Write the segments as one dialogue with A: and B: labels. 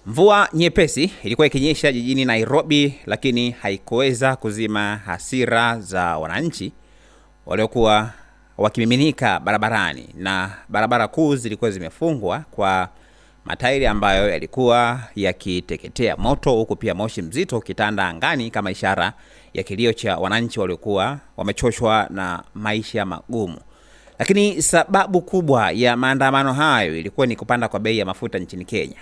A: Mvua nyepesi ilikuwa ikinyesha jijini Nairobi, lakini haikuweza kuzima hasira za wananchi waliokuwa wakimiminika barabarani, na barabara kuu zilikuwa zimefungwa kwa matairi ambayo yalikuwa yakiteketea moto, huku pia moshi mzito ukitanda angani kama ishara ya kilio cha wananchi waliokuwa wamechoshwa na maisha magumu. Lakini sababu kubwa ya maandamano hayo ilikuwa ni kupanda kwa bei ya mafuta nchini Kenya.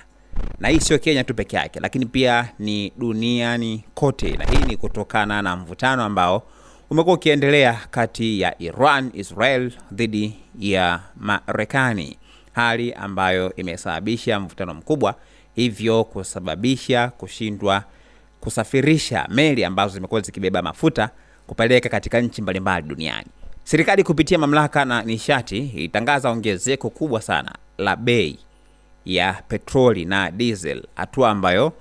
A: Na hii sio Kenya tu peke yake, lakini pia ni duniani kote, na hii ni kutokana na mvutano ambao umekuwa ukiendelea kati ya Iran, Israel dhidi ya Marekani, hali ambayo imesababisha mvutano mkubwa, hivyo kusababisha kushindwa kusafirisha meli ambazo zimekuwa zikibeba mafuta kupeleka katika nchi mbalimbali duniani. Serikali kupitia mamlaka na nishati ilitangaza ongezeko kubwa sana la bei ya petroli na diesel, hatua ambayo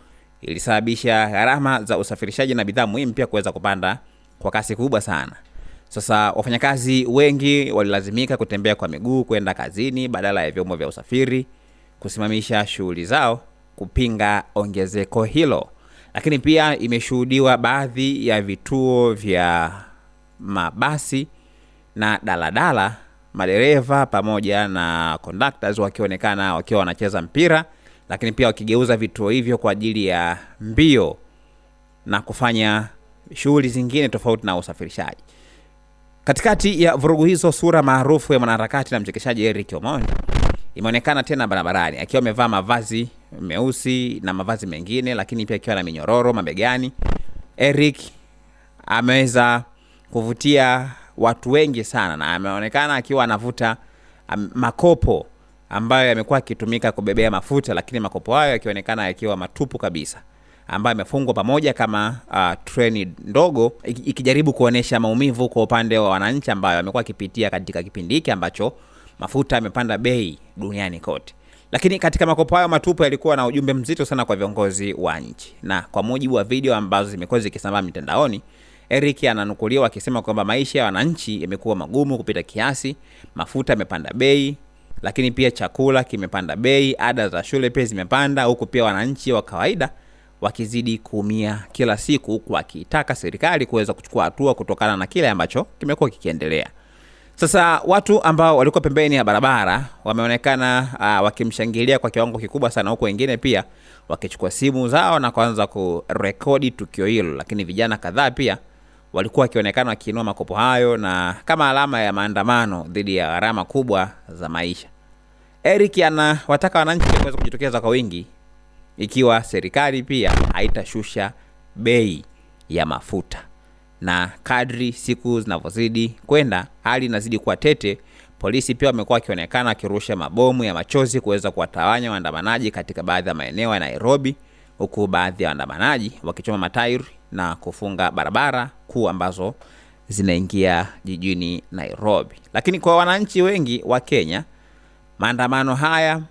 A: ilisababisha gharama za usafirishaji na bidhaa muhimu pia kuweza kupanda kwa kasi kubwa sana. Sasa wafanyakazi wengi walilazimika kutembea kwa miguu kwenda kazini badala ya vyombo vya usafiri, kusimamisha shughuli zao kupinga ongezeko hilo. Lakini pia imeshuhudiwa baadhi ya vituo vya mabasi na daladala, madereva pamoja na conductors wakionekana wakiwa wanacheza mpira, lakini pia wakigeuza vituo hivyo kwa ajili ya mbio na kufanya shughuli zingine tofauti na usafirishaji. Katikati ya vurugu hizo, sura maarufu ya mwanaharakati na mchekeshaji Eric Omondi imeonekana tena barabarani akiwa amevaa mavazi meusi na mavazi mengine, lakini pia akiwa na minyororo mabegani. Eric ameweza kuvutia watu wengi sana, na ameonekana akiwa anavuta makopo ambayo yamekuwa yakitumika kubebea mafuta, lakini makopo hayo yakionekana yakiwa matupu kabisa, ambayo yamefungwa pamoja kama treni ndogo, ikijaribu kuonesha maumivu kwa upande wa wananchi ambao wamekuwa kipitia katika kipindi hiki ambacho mafuta yamepanda bei duniani kote. Lakini katika makopo hayo matupu yalikuwa na ujumbe mzito sana kwa viongozi wa nchi, na kwa mujibu wa video ambazo zimekuwa zikisambaa mitandaoni, Eric ananukuliwa akisema kwamba maisha ya wananchi yamekuwa magumu kupita kiasi, mafuta yamepanda bei, lakini pia chakula kimepanda bei, ada za shule pia zimepanda, huku pia wananchi wa kawaida wakizidi kuumia kila siku, huku wakitaka serikali kuweza kuchukua hatua kutokana na kile ambacho kimekuwa kikiendelea. Sasa watu ambao walikuwa pembeni ya barabara wameonekana wakimshangilia kwa kiwango kikubwa sana, huku wengine pia wakichukua simu zao na kuanza kurekodi tukio hilo. Lakini vijana kadhaa pia walikuwa wakionekana wakiinua makopo hayo na kama alama ya maandamano dhidi ya gharama kubwa za maisha. Eric anawataka wananchi kuweza kujitokeza kwa wingi ikiwa serikali pia haitashusha bei ya mafuta. Na kadri siku zinavyozidi kwenda, hali inazidi kuwa tete. Polisi pia wamekuwa wakionekana wakirusha mabomu ya machozi kuweza kuwatawanya waandamanaji katika baadhi ya maeneo ya Nairobi, huku baadhi ya waandamanaji wakichoma matairi na kufunga barabara kuu ambazo zinaingia jijini Nairobi. Lakini kwa wananchi wengi wa Kenya, maandamano haya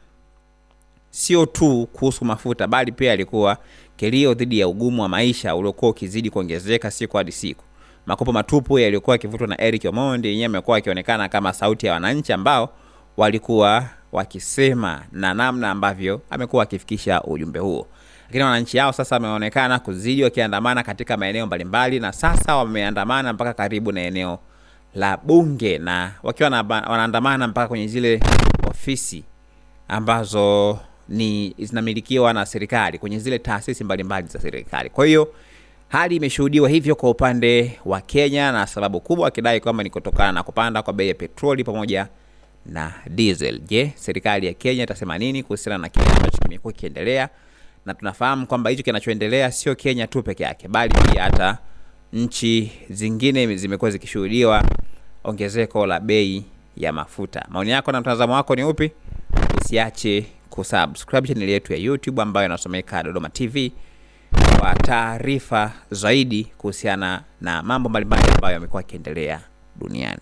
A: sio tu kuhusu mafuta, bali pia ilikuwa kilio dhidi ya ugumu wa maisha uliokuwa ukizidi kuongezeka siku hadi siku. Makopo matupu yalikuwa yakivutwa na Eric Omondi, yeye amekuwa akionekana kama sauti ya wananchi ambao walikuwa wakisema na namna ambavyo amekuwa akifikisha ujumbe huo. Lakini wananchi hao sasa wameonekana kuzidi wakiandamana katika maeneo mbalimbali, na sasa wameandamana mpaka karibu na eneo la bunge, na wakiwa wanaandamana mpaka kwenye zile ofisi ambazo ni zinamilikiwa na serikali, kwenye zile taasisi mbalimbali za serikali. Kwa hiyo hali imeshuhudiwa hivyo kwa upande wa Kenya, na sababu kubwa kidai kwamba ni kutokana na kupanda kwa bei ya petroli pamoja na diesel. Je, serikali ya Kenya itasema nini kuhusiana na kile ambacho kimekuwa kiendelea? Na tunafahamu kwamba hicho kinachoendelea sio Kenya tu peke yake, bali pia hata nchi zingine zimekuwa zikishuhudiwa ongezeko la bei ya mafuta. Maoni yako na mtazamo wako ni upi? Usiache kusubscribe channel yetu ya YouTube ambayo inasomeka Dodoma TV kwa taarifa zaidi kuhusiana na mambo mbalimbali ambayo yamekuwa yakiendelea duniani.